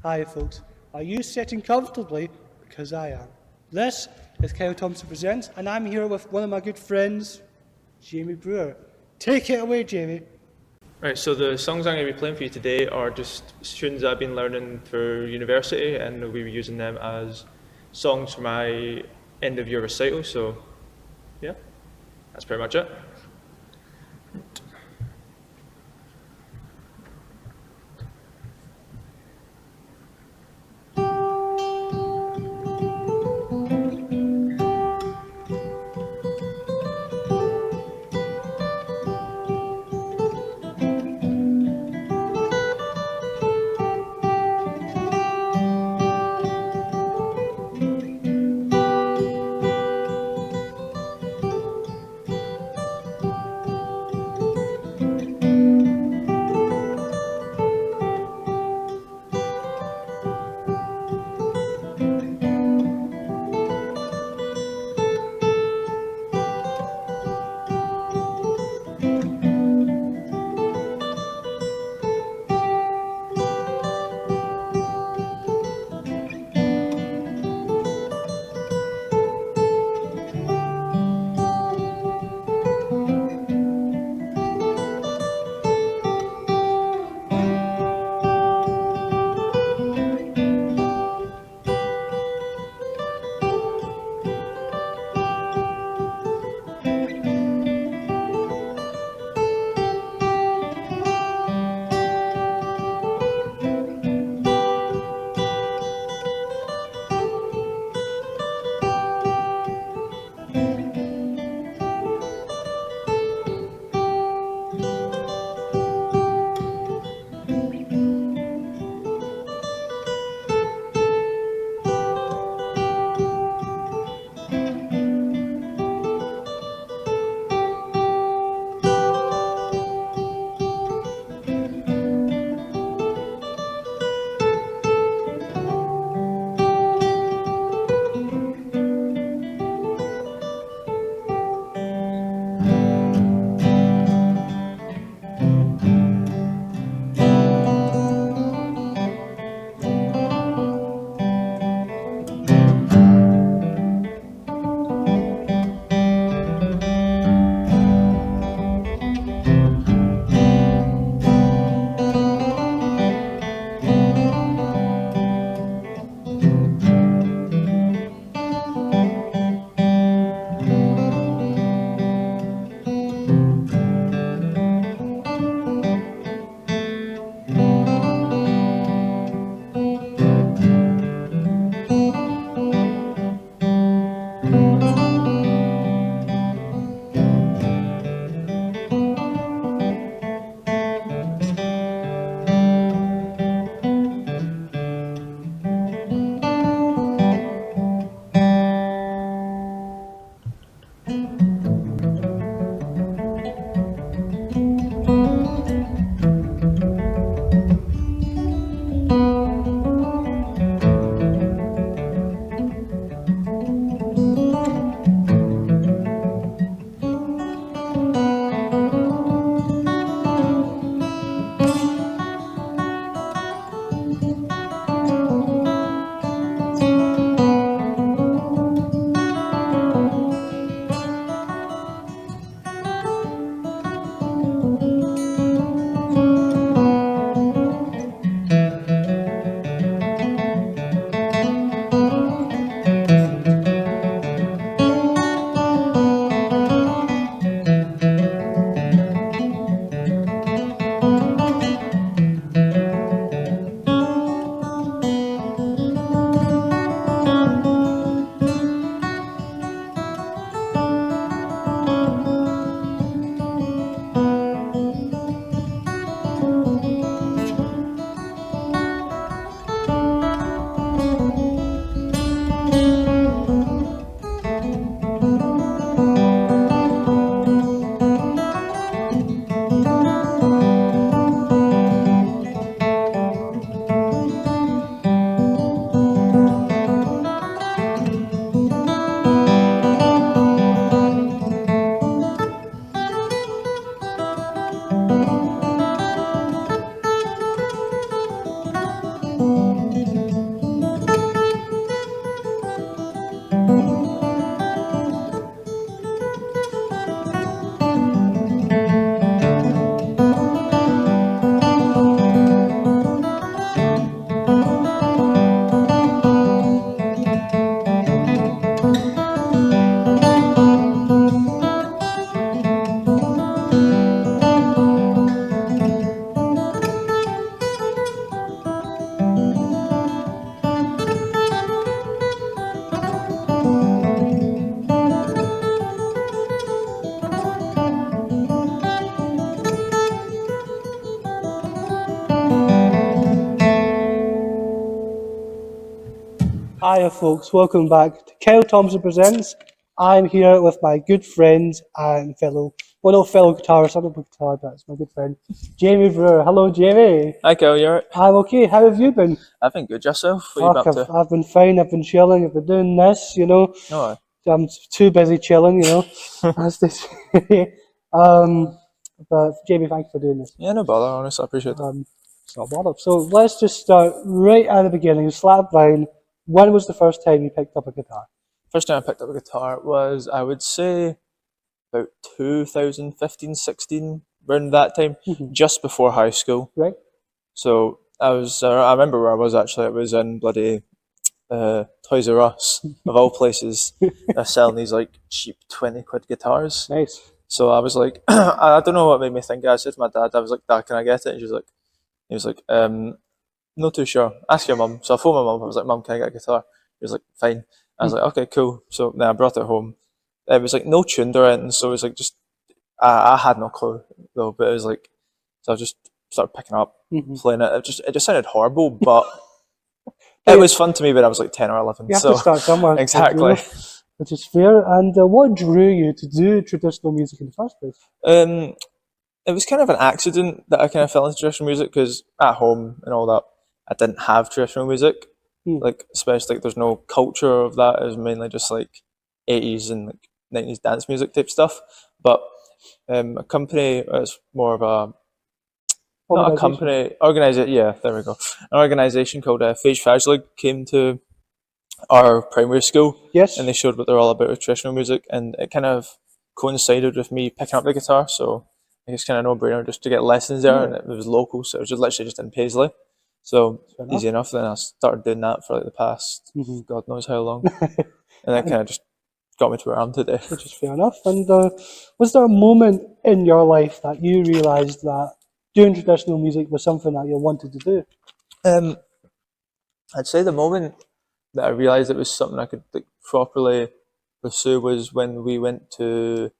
Hi folks, are you sitting comfortably? Because I am. This is Kyle Thomson Presents, and I'm here with one of my good friends, Jamie Brewer. Take it away, Jamie. Right, so the songs I'm going to be playing for you today are just tunes I've been learning through university, and we'll be using them as songs for my end of year recital. So, yeah, that's pretty much it. Hiya folks, welcome back to Kyle Thomson Presents. I'm here with my good friend and fellow guitarist, I don't play guitar, but it's my good friend, Jamie Brewer. Hello Jamie. Hi, Kyle, you alright? I'm okay, how have you been? I've been good. Yourself? What have you been up to? I've been fine, I've been chilling, I've been doing this, No. I'm too busy chilling, as they say. But Jamie, thanks for doing this. Yeah, no bother, honestly, I appreciate that. It's not bother. So let's just start right at the beginning, slap down. When was the first time you picked up a guitar? First time I picked up a guitar was, I would say, about 2015, 16, around that time, just before high school. Right. So I remember where I was actually. It was in bloody Toys R Us, of all places. They're selling these like cheap 20 quid guitars. Nice. So I was like, I don't know what made me think. I said to my dad, I was like, Dad, can I get it? And he was like, not too sure. Ask your mum. So I phoned my mum. I was like, Mum, can I get a guitar? He was like, fine. I was like, okay, cool. So then I brought it home. It was like no tuned or anything. So it was like just, I had no clue though. But it was like, so I just started picking up, playing it. It just sounded horrible, but it was fun to me when I was like 10 or 11. You have to start somewhere. Exactly. Which is fair. And what drew you to do traditional music in the first place? It was kind of an accident that I kind of fell into traditional music because at home and all that, I didn't have traditional music. Like, especially like there's no culture of that. It was mainly just like 80s and like 90s dance music type stuff. But a company, it's more of a not a company, organization. Yeah, there we go. An organization called Fèis Phàislig came to our primary school. Yes. And they showed what they're all about with traditional music, and it kind of coincided with me picking up the guitar. So I guess kind of no-brainer just to get lessons there, and it was local, so it was just literally just in Paisley. So easy enough. Then I started doing that for like the past God knows how long, and that kind of just got me to where I am today. Which is fair enough. And was there a moment in your life that you realised that doing traditional music was something that you wanted to do? I'd say the moment that I realised it was something I could like properly pursue was when we went to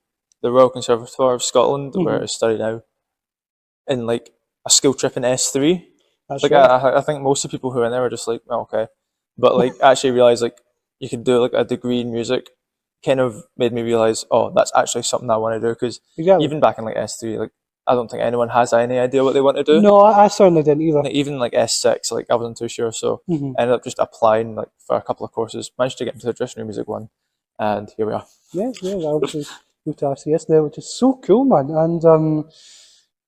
the Royal Conservatoire of Scotland, where I study now, in like a school trip in S3. That's Like right. I think most of the people who were in there were just like, oh, okay, but like actually realised like you could do like a degree in music, kind of made me realise, oh, that's actually something I want to do. Because even back in like S3, like I don't think anyone has any idea what they want to do. No, I certainly didn't either. Like, even like S6, like I wasn't too sure, so I ended up just applying like for a couple of courses, managed to get into the traditional music one, and here we are. Yeah, obviously moved to RCS now, which is so cool, man. And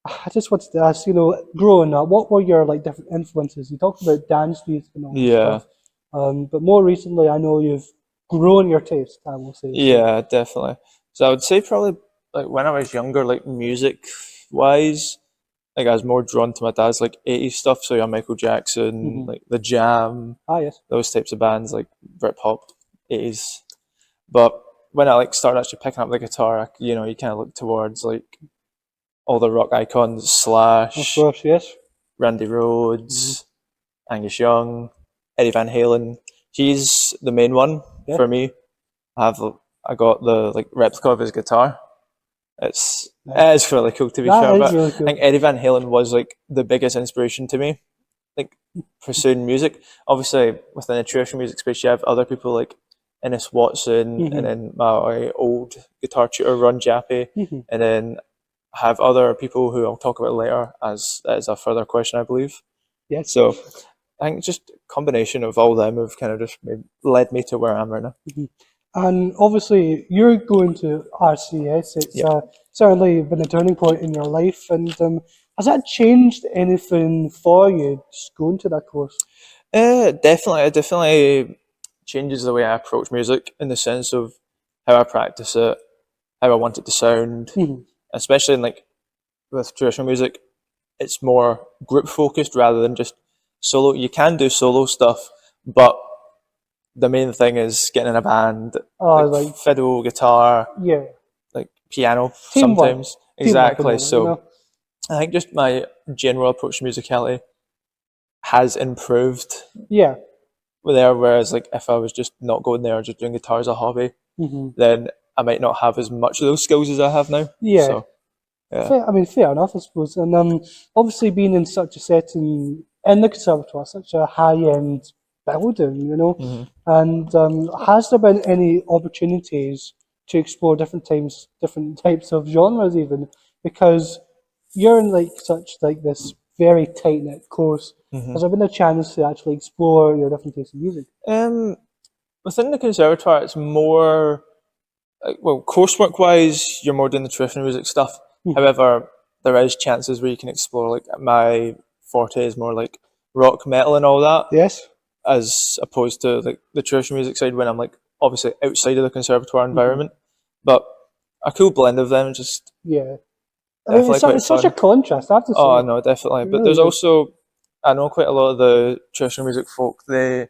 I just wanted to ask, growing up, what were your like different influences? You talked about dance music and all that stuff. But more recently, I know you've grown your taste, I will say. Yeah, definitely. So I would say probably like when I was younger, like music wise, like I was more drawn to my dad's like 80s stuff. So yeah, Michael Jackson, like The Jam, yes. those types of bands, like Britpop, 80s. But when I like started actually picking up the guitar, you kind of look towards like all the rock icons, Slash, Of course, yes. Randy Rhoads, Angus Young, Eddie Van Halen. He's the main one for me. I got the like replica of his guitar. It's really cool, to be fair. But really cool. I think Eddie Van Halen was like the biggest inspiration to me, like pursuing music. Obviously, within the traditional music space, you have other people like Innes Watson, and then my old guitar tutor Ron Jappy, and then I have other people who I'll talk about later, as that is a further question, I believe. Yes. So I think just a combination of all them have kind of just led me to where I am right now. And obviously, you're going to RCS. It's certainly been a turning point in your life. And has that changed anything for you, just going to that course? Definitely. It definitely changes the way I approach music, in the sense of how I practice it, how I want it to sound. Especially in like with traditional music, it's more group focused rather than just solo. You can do solo stuff, but the main thing is getting in a band, like fiddle, guitar, like piano sometimes. Exactly. So I think just my general approach to musicality has improved. Yeah. There, whereas like if I was just not going there, just doing guitar as a hobby, then I might not have as much of those skills as I have now. Yeah. So, yeah. Fair enough, I suppose. And obviously being in such a setting in the conservatoire, such a high-end building, you know. Mm-hmm. And has there been any opportunities to explore different types of genres, even because you're in like such like this very tight knit course? Mm-hmm. Has there been a chance to actually explore your different tastes of music? Within the conservatoire, it's more well, coursework wise, you're more doing the traditional music stuff. However, there is chances where you can explore. Like my forte is more like rock, metal, and all that, Yes. as opposed to like the traditional music side when I'm like obviously outside of the conservatoire environment. But a cool blend of them, just Yeah. I mean, definitely quite it's such a fun. contrast, I have to say. Oh no, definitely. It But really there's is. also, I know quite a lot of the traditional music folk. They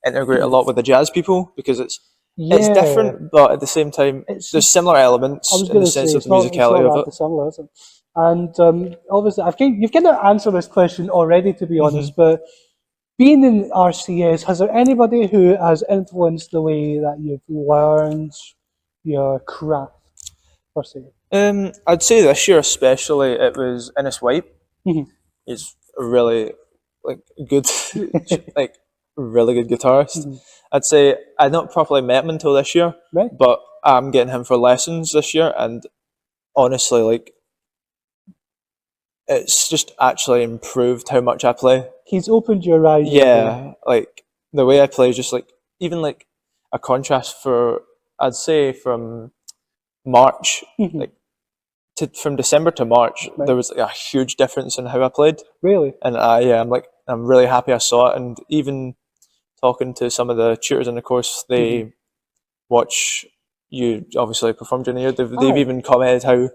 integrate a lot with the jazz people because it's Yeah. different, but at the same time, It's there's similar I elements was in going the to sense say of the it's not musicality of that it. dissimilar, is it? And obviously, you've kind of answered this question already, to be honest. But being in RCS, has there anybody who has influenced the way that you've learned your craft, per se? I'd say this year especially, it was Innes White. Mhm. He's a really like good, like really good guitarist. Mhm. I'd say I'd not properly met him until this year, Right? but I'm getting him for lessons this year, and honestly, like it's just actually improved how much I play. He's opened your eyes a little. Yeah, like the way I play is just like even like a contrast for I'd say from March, Mhm. like from December to March, Right? there was like a huge difference in how I played, Really? and I'm really happy I saw it. And even talking to some of the tutors in the course, Mhm. they watch you obviously perform during the year. They've Aye. even commented how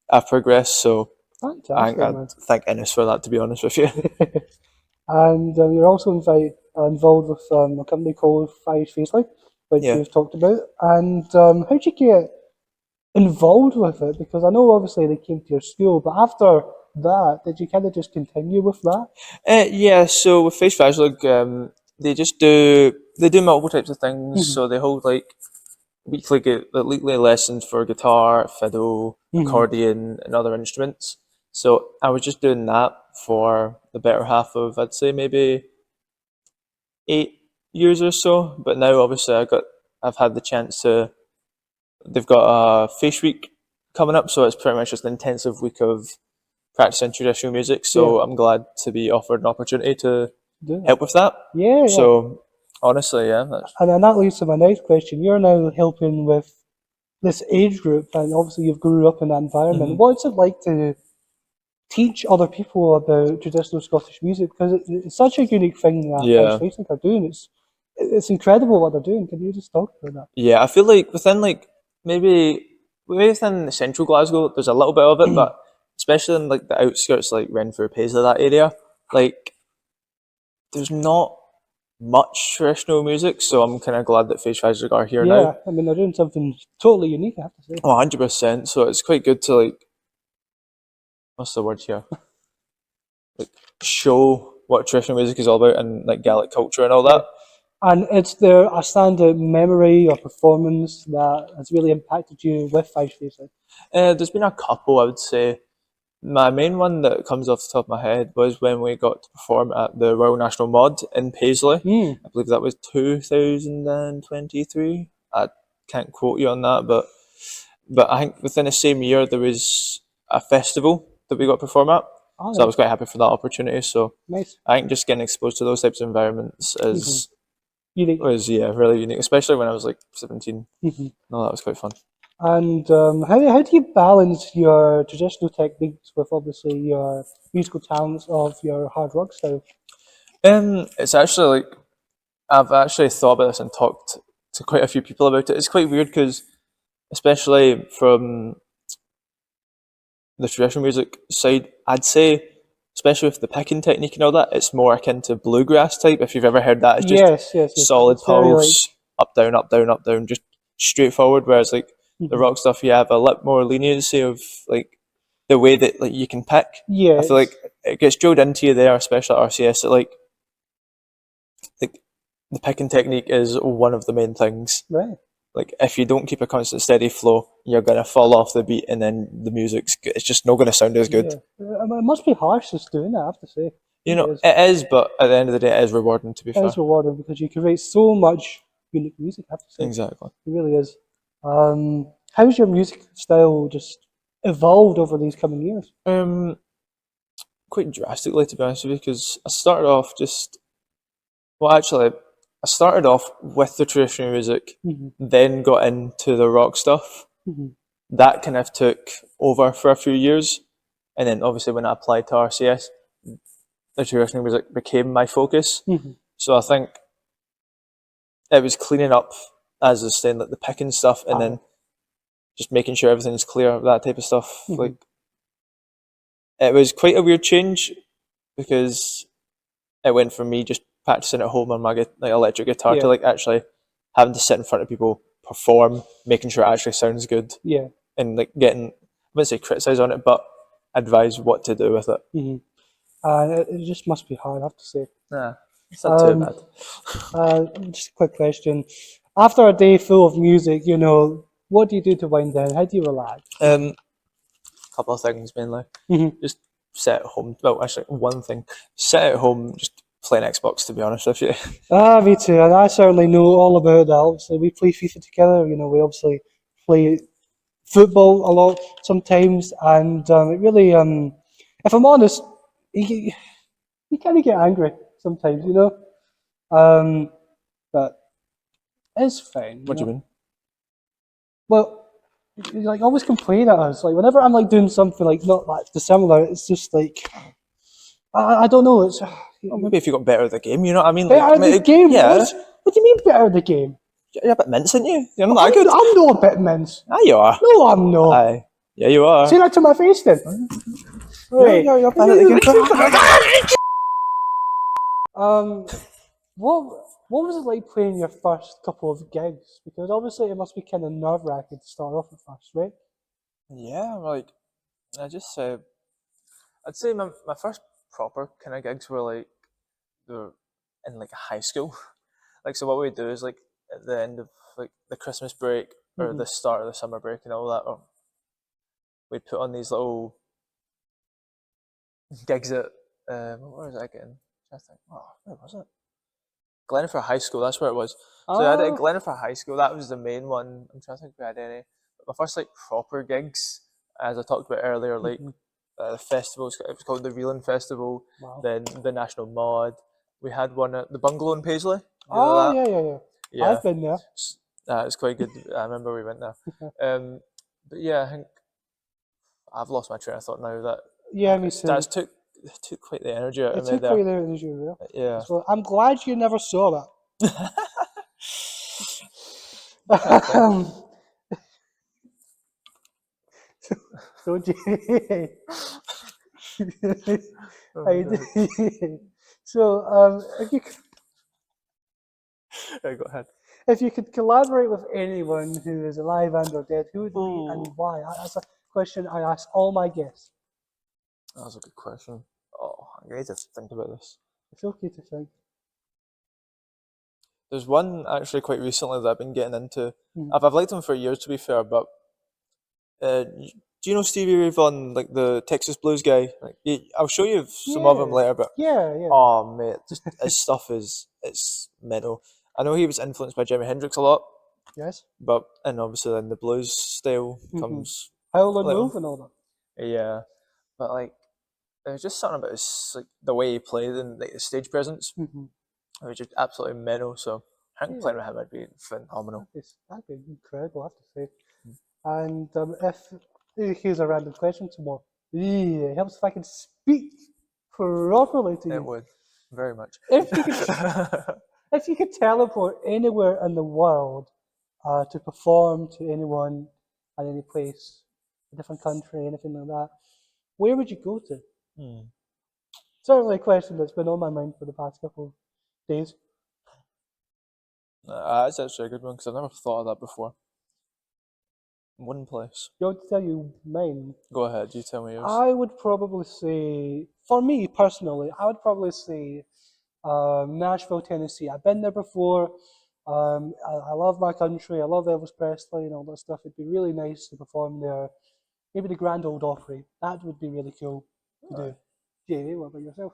I've progressed. So Fantastic, I man. thank Innes for that. To be honest with you, And you're also involved with a company called Fèis Phàislig, which yeah. you've talked about. And how did you get involved with it? Because I know obviously they came to your school, but after that, did you kind of just continue with that? Yeah, so with Fèis Phàislig, they do multiple types of things. Mhm. So they hold like weekly lessons for guitar, fiddle, Mhm. accordion, and other instruments. So I was just doing that for the better half of I'd say maybe 8 years or so. But now obviously I've had the chance to. They've got a Fèis week coming up, so it's pretty much just an intensive week of practicing traditional music. Yeah, So I'm glad to be offered an opportunity to do that. help with that. Yeah, yeah. So honestly, yeah, that's, And then that leads to my next question. You're now helping with this age group, and obviously you've grew up in that environment. What's it like to teach other people about traditional Scottish music? Because it's such a unique thing that French yeah, Facing are doing. It's incredible what they're doing. Can you just talk about that? yeah. I feel like within like maybe within central Glasgow, there's a little bit of it, but especially in like the outskirts, like Renfrew, Paisley, that area, like there's not much traditional music. So I'm kind of glad that Fèis Phàislig are here now. Yeah, I mean they're doing something totally unique, I have to say. 100%. So it's quite good to like what's the word here? Like show what traditional music is all about and like Gaelic culture and all Yeah. that. And it's there a standout memory or performance that has really impacted you with Fèis Phàislig? There's been a couple, I would say. My main one that comes off the top of my head was when we got to perform at the Royal National Mod in Paisley. Mm. I believe that was 2023. I can't quote you on that, but I think within the same year there was a festival that we got to perform at. All So I right, was quite happy for that opportunity. So nice. I think just getting exposed to those types of environments Mm-hmm. is Unique. was yeah really unique, especially when I was like 17. Mm-hmm. No, that was quite fun. And how do you balance your traditional techniques with obviously your musical talents of your hard rock style? It's actually like I've actually thought about this and talked to quite a few people about it. It's quite weird because, especially from the traditional music side, I'd say, especially with the picking technique and all that, it's more akin to bluegrass type. If you've ever heard that, it's just Yes, yes, yes. solid It's very like. pulse, up, down, up, down, up, down, just straightforward. Whereas like the Mhm. rock stuff, you have a lot more leniency of like the way that like you can pick. I feel Yes, like it gets drilled into you there, especially at RCS. That like the picking technique is one of the main things. right. Like if you don't keep a constant steady flow, you're gonna fall off the beat, and then the it's just not gonna sound as good. Yeah, it must be harsh just doing that, I have to say. You know, it is, but at the end of the day, it is rewarding, to be It fair. is rewarding because you can write so much unique music, I have to say. Exactly. It really is. How's your music style just evolved over these coming years? Quite drastically, to be honest with you, because I started off well, actually, I started off with the traditional music, Mm-hmm. then got into the rock stuff. Mm-hmm. That kind of took over for a few years, and then obviously when I applied to RCS, the traditional music became my focus. Mm-hmm. So I think it was cleaning up, as I was saying, like the picking stuff, and then just making sure everything's clear, that type of stuff. Mm-hmm. Like, it was quite a weird change because it went from me just practicing at home on my electric guitar to Yeah. like actually having to sit in front of people, perform, making sure it actually sounds good, Yeah. and like getting, I wouldn't say criticize on it, but advise what to do with it. Mm-hmm. And it just must be hard, I have to say. Nah, it's not too bad. Just a quick question. After a day full of music, what do you do to wind down? How do you relax? Couple of things mainly. Mm-hmm. Just sit at home. Well, actually, one thing: sit at home, just playing Xbox. To be honest with you. Me too. And I certainly know all about that. Obviously, we play FIFA together. We obviously play football a lot sometimes, and it really, if I'm honest, you kind of get angry sometimes, but it's fine. What do you mean? Well, you like always complain at us. Like whenever I'm like doing something like not that dissimilar, it's just like I don't know. It's Well, maybe if you got better at the game, you know what I mean? better the game. Yeah. What do you mean better the game? You're a bit mince, aren't you? You're not that good. I'm not a bit mince. Ah, you are. No, I'm not. Aye. Yeah, you are. Say that to my face then. Wait. You're bad at the game. What was it like playing your first couple of gigs? Because obviously it must be kind of nerve-wracking to start off at first, right? Yeah, like I just say, I'd say my first proper kind of gigs were like they were in like high school. Like, so what we do is like at the end of like the Christmas break or Mm-hmm. the start of the summer break and all that, or we'd put on these little gigs at what was it again? I think, oh, where was it? Glenford High School. That's where it was. So I had it at Glenford High School. That was the main one. I'm trying to think if we had any. But my first like proper gigs, as I talked about earlier, like the festivals. It was called the Reeling Festival. Wow. Then the National Mod. We had one at the Bungalow in Paisley. You know that? Yeah. Yeah. I've been there. It's quite good. I remember we went there. But yeah, I think I've lost my train of thought now. That Yeah, me too. That took quite the energy out It of me took there. quite the energy there. Yeah. So I'm glad you never saw that. So Jamie, if you Right, go ahead. if you could collaborate with anyone who is alive and or dead, who would it be and why? That's a question I ask all my guests. That's a good question. Oh, I need to think about this. It's okay to think. There's one actually quite recently that I've been getting into. I've liked him for years, to be fair, but do you know Stevie Ray Vaughan, like the Texas blues guy? Like, I'll show you some of him later, but Yeah. oh mate, just his stuff it's mental. I know he was influenced by Jimi Hendrix a lot, Yes. and obviously then the blues style comes. Howlin' later on. Wolf and all that. Yeah, but like there's just something about his like the way he played and like the stage presence, which is absolutely mental. So I think playing with him would be phenomenal. That'd be incredible, I have to say. And here's a random question tomorrow. Yeah, it helps if I can speak properly to you. It would very much. If you could teleport anywhere in the world to perform to anyone at any place, a different country, anything like that, where would you go to? Certainly a question that's been on my mind for the past couple of days. That's actually a good one because I've never thought of that before. One place. You want to tell you mine? Go ahead, you tell me yours. I would probably say, for me personally, I would probably say Nashville, Tennessee. I've been there before. I love my country. I love Elvis Presley and all that stuff. It'd be really nice to perform there. Maybe the Grand Ole Opry. That would be really cool to do. Jamie, what about yourself?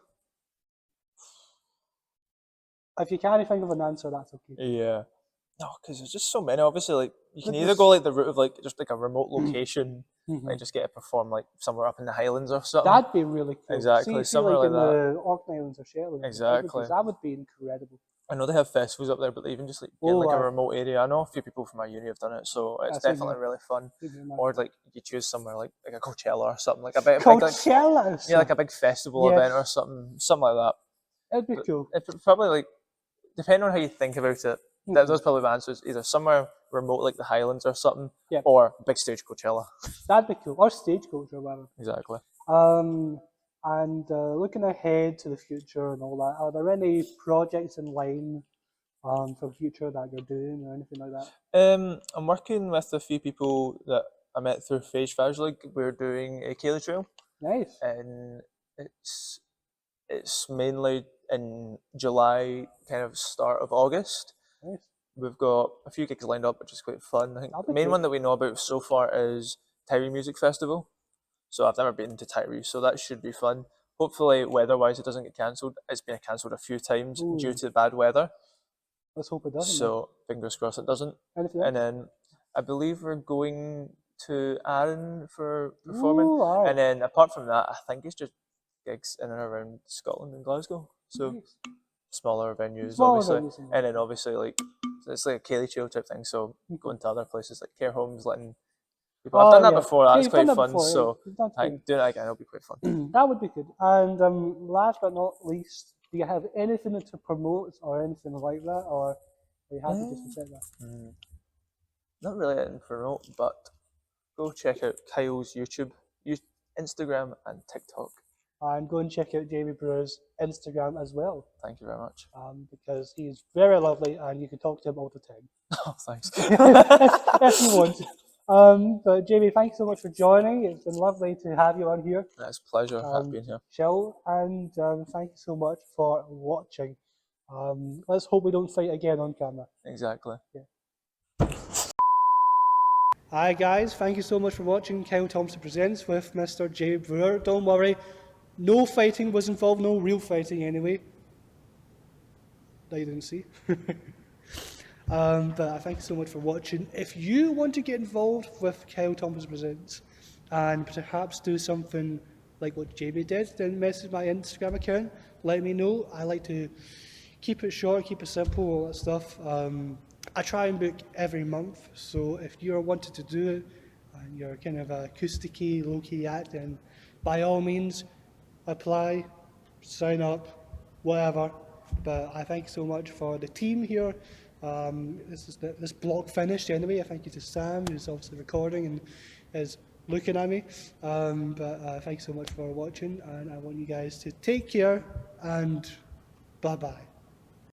if you can't think of an answer, that's okay. Yeah. No, because there's just so many. Obviously, like you can either go like the route of like just like a remote location, like just get to perform like somewhere up in the Highlands or something. That'd be really cool. Exactly, See somewhere like like in that. the Orkney Islands or Shetland. Exactly. That would be incredible. I know they have festivals up there, but they even just like get in like a remote area. I know a few people from my uni have done it, so it's definitely really fun. Or like you choose somewhere like a Coachella or something, like a big Coachella. Yeah, like a big festival event or something like that. It'd be cool. It's probably like, depending on how you think about it, those probably my answers. Either somewhere remote like the Highlands or something, or big stage Coachella. That'd be cool. Or Stagecoach or whatever. Exactly. And looking ahead to the future and all that, are there any projects in line for the future that you're doing or anything like that? I'm working with a few people that I met through Fèis Phàislig. We're doing a Cayley Trail. Nice. And it's mainly in July, kind of start of August. Nice. We've got a few gigs lined up, which is quite fun. I think the main one that we know about so far is Tyree Music Festival. So I've never been to Tyree, so that should be fun. Hopefully, weather-wise, it doesn't get cancelled. It's been cancelled a few times due to bad weather. Let's hope it doesn't. So fingers crossed it doesn't. And then I believe we're going to Arran for performing. Ooh, and then apart from that, I think it's just gigs in and around Scotland and Glasgow. So smaller venues, obviously. And then obviously like it's like a Cayley Trail type thing. So going to other places like care homes, letting people. I've done that before. That's quite fun. So doing it again will be quite fun. That would be good. And last but not least, do you have anything to promote or anything like that, or are you happy just to check that? Not really anything to promote, but go check out Kyle's YouTube, Instagram, and TikTok. And go and check out Jamie Brewer's Instagram as well. Thank you very much. Because he's very lovely and you can talk to him all the time. Oh, thanks. if you want. But Jamie, thanks so much for joining. It's been lovely to have you on here. It's a pleasure being here. Chill, and thank you so much for watching. Let's hope we don't fight again on camera. Exactly. Yeah. Hi guys, thank you so much for watching Kyle Thomson Presents with Mr. Jamie Brewer. Don't worry, no fighting was involved, no real fighting anyway. That you didn't see. But I thank you so much for watching. If you want to get involved with Kyle Thomson Presents and perhaps do something like what Jamie did, then message my Instagram account, let me know. I like to keep it short, keep it simple, all that stuff. I try and book every month, so if you're wanting to do it and you're kind of a acoustic-y, low-key act, then by all means apply, sign up, whatever. But I thank you so much for the team here. This blog finished anyway. I thank you to Sam, who's obviously recording and is looking at me. But thanks so much for watching, and I want you guys to take care and bye-bye.